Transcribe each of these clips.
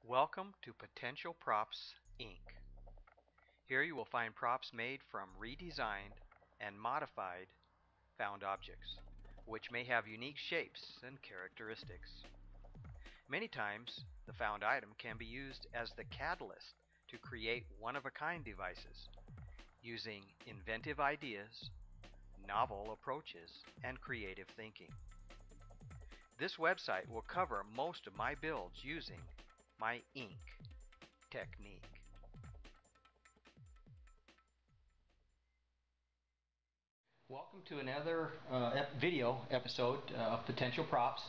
Welcome to Potential Props, Inc. Here you will find props made from redesigned and modified found objects, which may have unique shapes and characteristics. Many times, the found item can be used as the catalyst to create one-of-a-kind devices, using inventive ideas, novel approaches, and creative thinking. This website will cover most of my builds using my ink technique. Welcome to another video episode of Potential Props.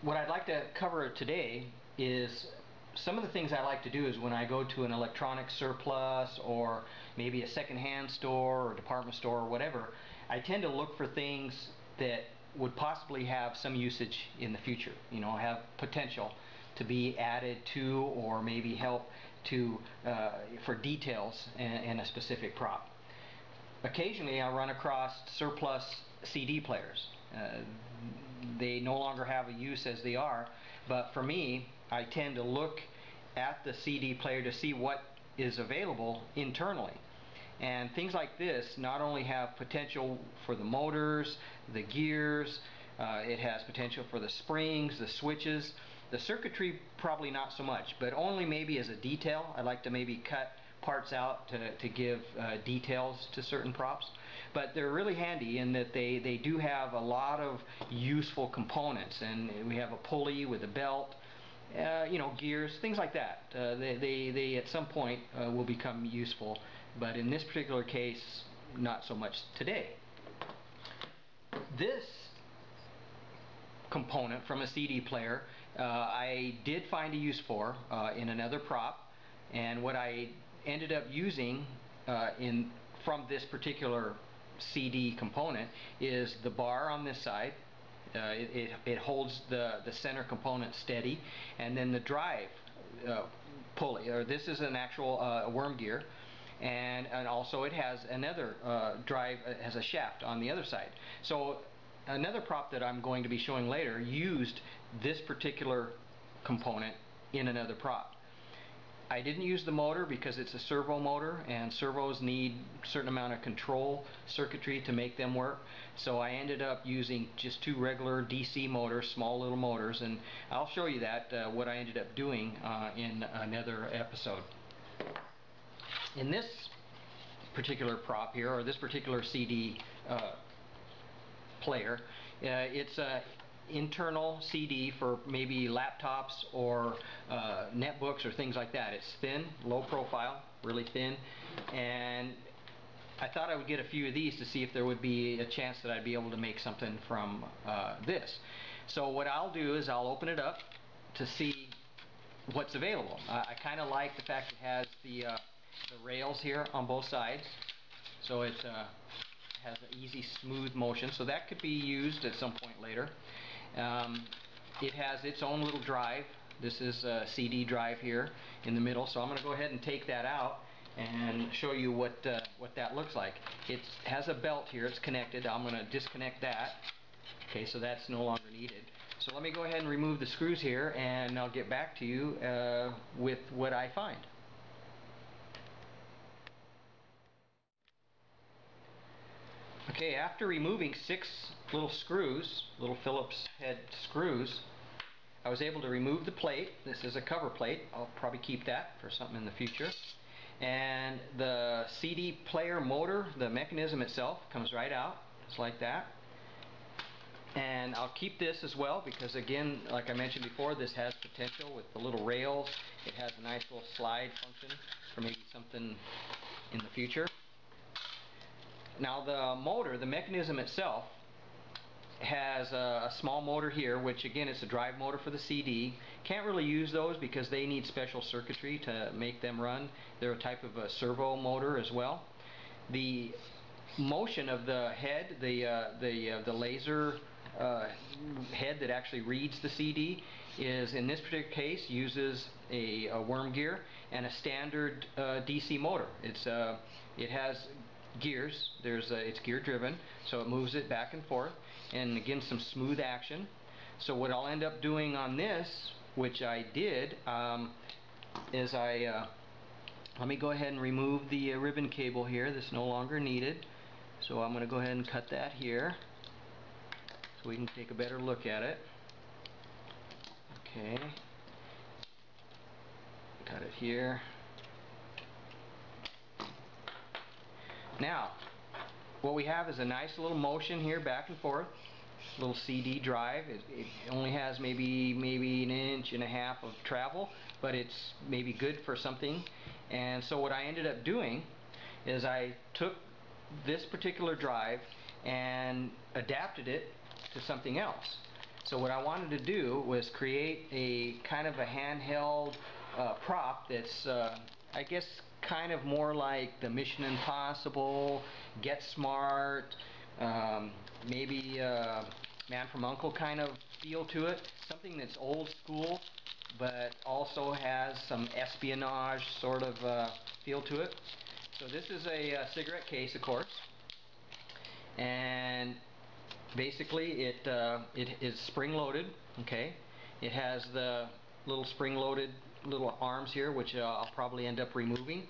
What I'd like to cover today is some of the things I like to do is when I go to an electronics surplus or maybe a secondhand store or department store or whatever, I tend to look for things that would possibly have some usage in the future, have potential to be added to or maybe help to for details in a specific prop. Occasionally I run across surplus CD players. They no longer have a use as they are, but for me, I tend to look at the CD player to see what is available internally. And things like this not only have potential for the motors, the gears, it has potential for the springs, the switches. The circuitry probably not so much, but only maybe as a detail. I like to maybe cut parts out to give details to certain props. But they're really handy in that they do have a lot of useful components, and we have a pulley with a belt, gears, things like that. They at some point will become useful, but in this particular case, not so much today. This component from a CD player I did find a use for in another prop, and what I ended up using from this particular CD component is the bar on this side. It holds the center component steady, and then the drive pulley, or this is an actual worm gear, and also it has another drive, it has a shaft on the other side. So another prop that I'm going to be showing later used this particular component in another prop. I didn't use the motor because it's a servo motor, and servos need a certain amount of control circuitry to make them work. So I ended up using just two regular DC motors, small little motors, and I'll show you that what I ended up doing in another episode. In this particular prop here, or this particular CD player, it's a internal CD for maybe laptops or netbooks or things like that. It's thin, low profile, really thin, and I thought I would get a few of these to see if there would be a chance that I'd be able to make something from this. So what I'll do is I'll open it up to see what's available. I kind of like the fact it has the rails here on both sides, so it has an easy, smooth motion, so that could be used at some point later. It has its own little drive. This is a CD drive here in the middle, so I'm going to go ahead and take that out and show you what that looks like. It has a belt here, it's connected. I'm going to disconnect that. Okay, so that's no longer needed. So let me go ahead and remove the screws here, and I'll get back to you with what I find. Okay, after removing 6 little screws, little Phillips head screws, I was able to remove the plate. This is a cover plate. I'll probably keep that for something in the future. And the CD player motor, the mechanism itself, comes right out, just like that. And I'll keep this as well because, again, like I mentioned before, this has potential with the little rails. It has a nice little slide function for maybe something in the future. Now the motor, the mechanism itself, has a small motor here, which again is a drive motor for the CD. Can't really use those because they need special circuitry to make them run. They're a type of a servo motor as well. The motion of the head, the laser head that actually reads the CD, is in this particular case uses a worm gear and a standard DC motor. It has gears. It's gear driven, so it moves it back and forth, and again some smooth action. So what I'll end up doing on this which I did, is let me go ahead and remove the ribbon cable here that's no longer needed. So I'm going to go ahead and cut that here so we can take a better look at it. Okay, cut it here. Now, what we have is a nice little motion here back and forth. Little CD drive. It only has maybe an inch and a half of travel, but it's maybe good for something. And so what I ended up doing is I took this particular drive and adapted it to something else. So what I wanted to do was create a kind of a handheld prop that's I guess kind of more like the Mission Impossible, Get Smart, maybe Man from U.N.C.L.E. kind of feel to it. Something that's old school but also has some espionage sort of feel to it. So this is a cigarette case, of course, and basically it is spring-loaded. Okay, it has the little spring-loaded little arms here, which I'll probably end up removing.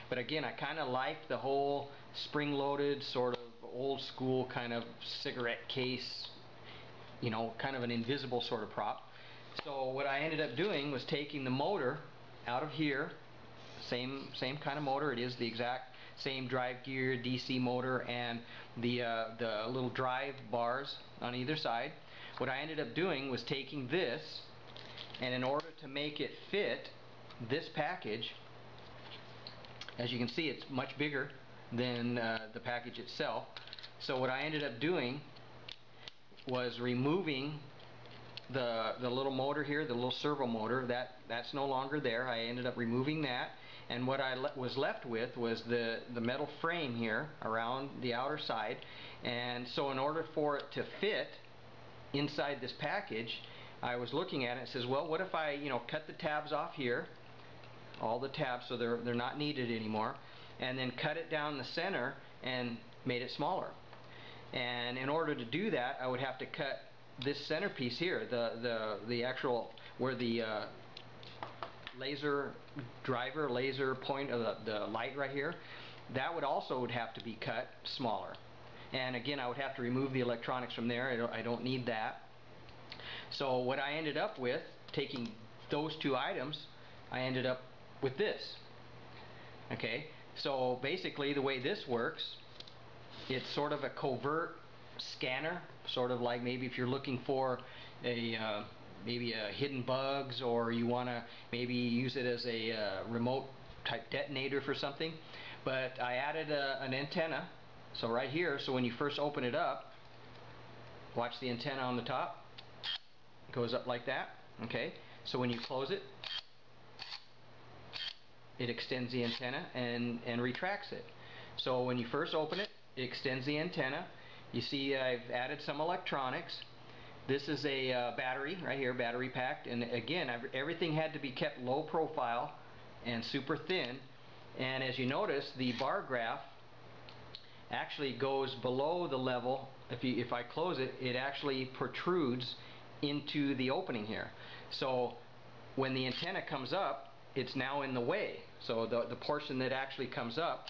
But again, I kind of like the whole spring-loaded sort of old school kind of cigarette case, you know, kind of an invisible sort of prop. So what I ended up doing was taking the motor out of here, same kind of motor. It is the exact same drive gear, DC motor, and the little drive bars on either side. What I ended up doing was taking this, and in order to make it fit this package, as you can see, it's much bigger than the package itself. So what I ended up doing was removing the little motor here, the little servo motor. That's no longer there. I ended up removing that, and what I was left with was the metal frame here around the outer side. And so in order for it to fit inside this package, I was looking at it and says, well, what if I, you know, cut the tabs off here, all the tabs, so they're not needed anymore, and then cut it down the center and made it smaller. And in order to do that, I would have to cut this centerpiece here, the actual where the laser point of the light right here, that would have to be cut smaller. And again, I would have to remove the electronics from there. I don't need that. So what I ended up with, taking those two items, I ended up with this. Okay, so basically the way this works, it's sort of a covert scanner, sort of like maybe if you're looking for a maybe a hidden bugs, or you want to maybe use it as a remote type detonator for something. But I added an antenna, so right here, so when you first open it up, watch the antenna on the top. It goes up like that. Okay, so when you close it, it extends the antenna and retracts it. So when you first open it, it extends the antenna. You see I've added some electronics. This is a battery right here, battery packed, and again, everything had to be kept low profile and super thin. And as you notice, the bar graph actually goes below the level. If I close it, it actually protrudes into the opening here. So when the antenna comes up, it's now in the way. So the portion that actually comes up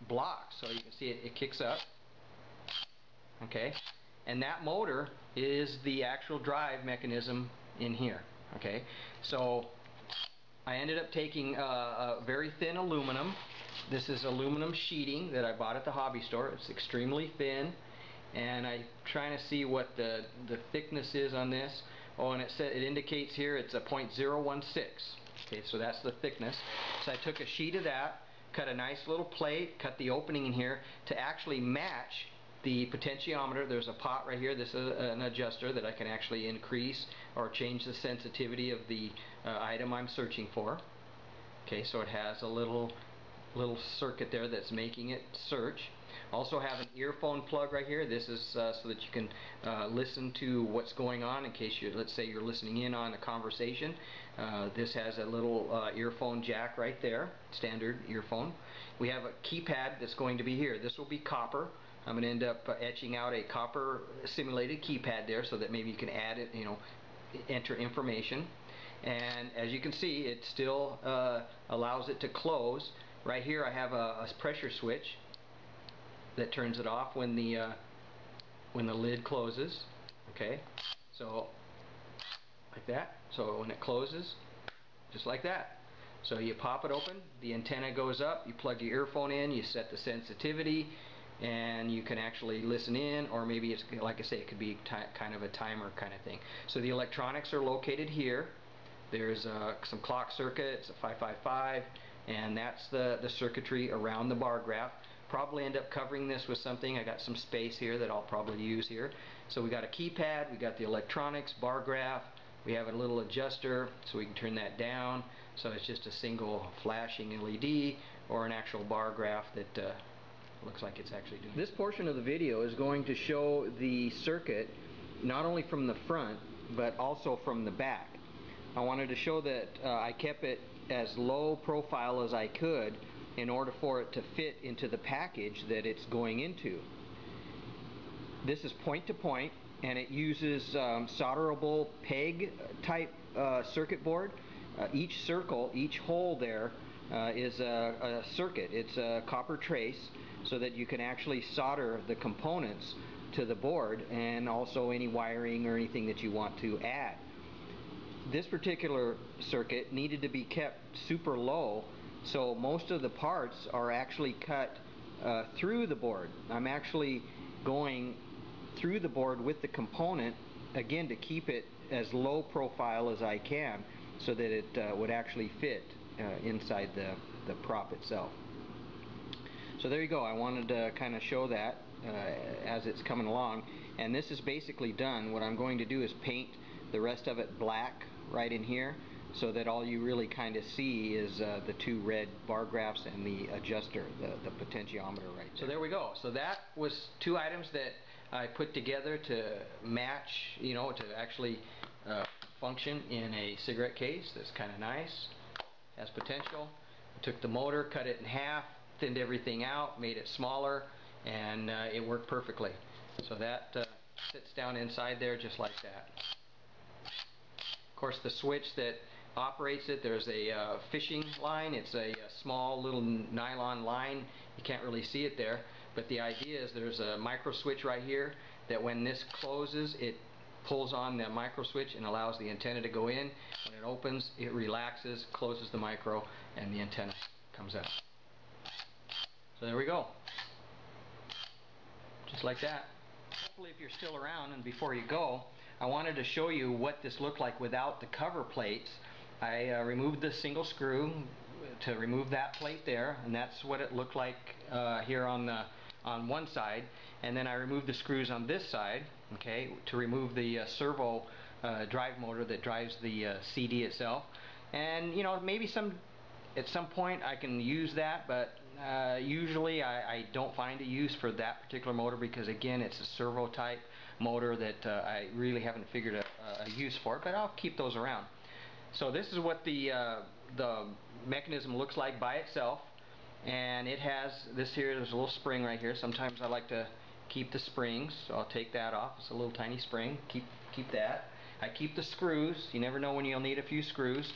blocks. So you can see it kicks up. Okay, and that motor is the actual drive mechanism in here. Okay, so I ended up taking a very thin aluminum. This is aluminum sheeting that I bought at the hobby store. It's extremely thin, and I'm trying to see what the thickness is on this. Oh, and it indicates here it's a 0.016. Okay, so that's the thickness. So I took a sheet of that, cut a nice little plate, cut the opening in here to actually match the potentiometer. There's a pot right here. This is an adjuster that I can actually increase or change the sensitivity of the item I'm searching for. Okay, so it has a little circuit there that's making it search. Also have an earphone plug right here. This is so that you can listen to what's going on in case let's say you're listening in on a conversation. This has a little earphone jack right there, standard earphone. We have a keypad that's going to be here. This will be copper. I'm going to end up etching out a copper simulated keypad there so that maybe you can add it, you know, enter information. and as you can see, it still allows it to close. Right here I have a pressure switch that turns it off when the lid closes. Okay, so like that. So when it closes, just like that. So you pop it open, the antenna goes up, you plug your earphone in, you set the sensitivity, and you can actually listen in, or maybe it's, like I say, it could be kind of a timer kind of thing. So the electronics are located here. There's some clock circuit, it's a 555, and that's the circuitry around the bar graph. Probably end up covering this with something. I got some space here that I'll probably use here. So we got a keypad, we got the electronics, bar graph, we have a little adjuster so we can turn that down, so it's just a single flashing LED or an actual bar graph that looks like it's actually doing. This portion of the video is going to show the circuit not only from the front but also from the back. I wanted to show that I kept it as low profile as I could in order for it to fit into the package that it's going into. This is point to point, and it uses solderable peg type circuit board. Each circle, each hole there is a circuit. It's a copper trace, so that you can actually solder the components to the board, and also any wiring or anything that you want to add. This particular circuit needed to be kept super low, so most of the parts are actually cut through the board. I'm actually going through the board with the component, again, to keep it as low profile as I can, so that it would actually fit inside the prop itself. So there you go. I wanted to kind of show that as it's coming along, and this is basically done. What I'm going to do is paint the rest of it black right in here, so that all you really kind of see is the two red bar graphs and the adjuster, the potentiometer right there. So there we go. So that was two items that I put together to match, you know, to actually function in a cigarette case. That's kind of nice, has potential. I took the motor, cut it in half, thinned everything out, made it smaller, and it worked perfectly. So that sits down inside there just like that. Of course, the switch that operates it, there's a fishing line. It's a small little nylon line. You can't really see it there, but the idea is there's a micro switch right here that when this closes, it pulls on the micro switch and allows the antenna to go in. When it opens, it relaxes, closes the micro, and the antenna comes out. So there we go. Just like that. Hopefully, if you're still around, and before you go, I wanted to show you what this looked like without the cover plates. I removed the single screw to remove that plate there, and that's what it looked like here on one side. And then I removed the screws on this side, okay, to remove the servo drive motor that drives the CD itself. And you know, maybe at some point I can use that, but usually I don't find a use for that particular motor, because again, it's a servo type motor that I really haven't figured a use for it, but I'll keep those around. So this is what the mechanism looks like by itself, and it has this here. There's a little spring right here. Sometimes I like to keep the springs, so I'll take that off. It's a little tiny spring. Keep that. I keep the screws. You never know when you'll need a few screws.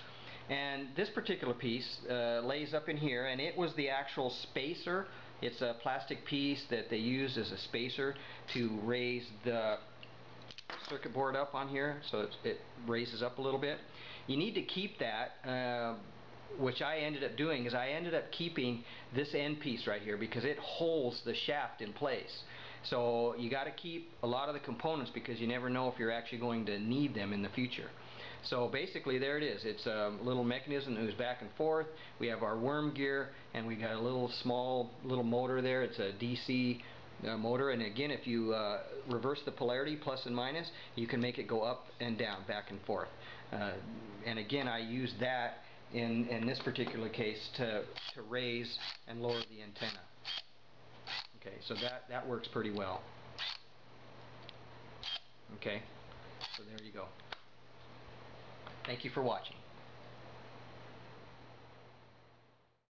And this particular piece lays up in here, and it was the actual spacer. It's a plastic piece that they use as a spacer to raise the circuit board up on here, so it raises up a little bit. You need to keep that, which I ended up doing, is I ended up keeping this end piece right here because it holds the shaft in place. So you got to keep a lot of the components, because you never know if you're actually going to need them in the future. So basically there it is. It's a little mechanism that moves back and forth. We have our worm gear, and we got a little small motor there. It's a DC motor, and again, if you reverse the polarity, plus and minus, you can make it go up and down, back and forth. And again, I use that in this particular case to raise and lower the antenna. Okay, so that works pretty well. Okay, so there you go. Thank you for watching.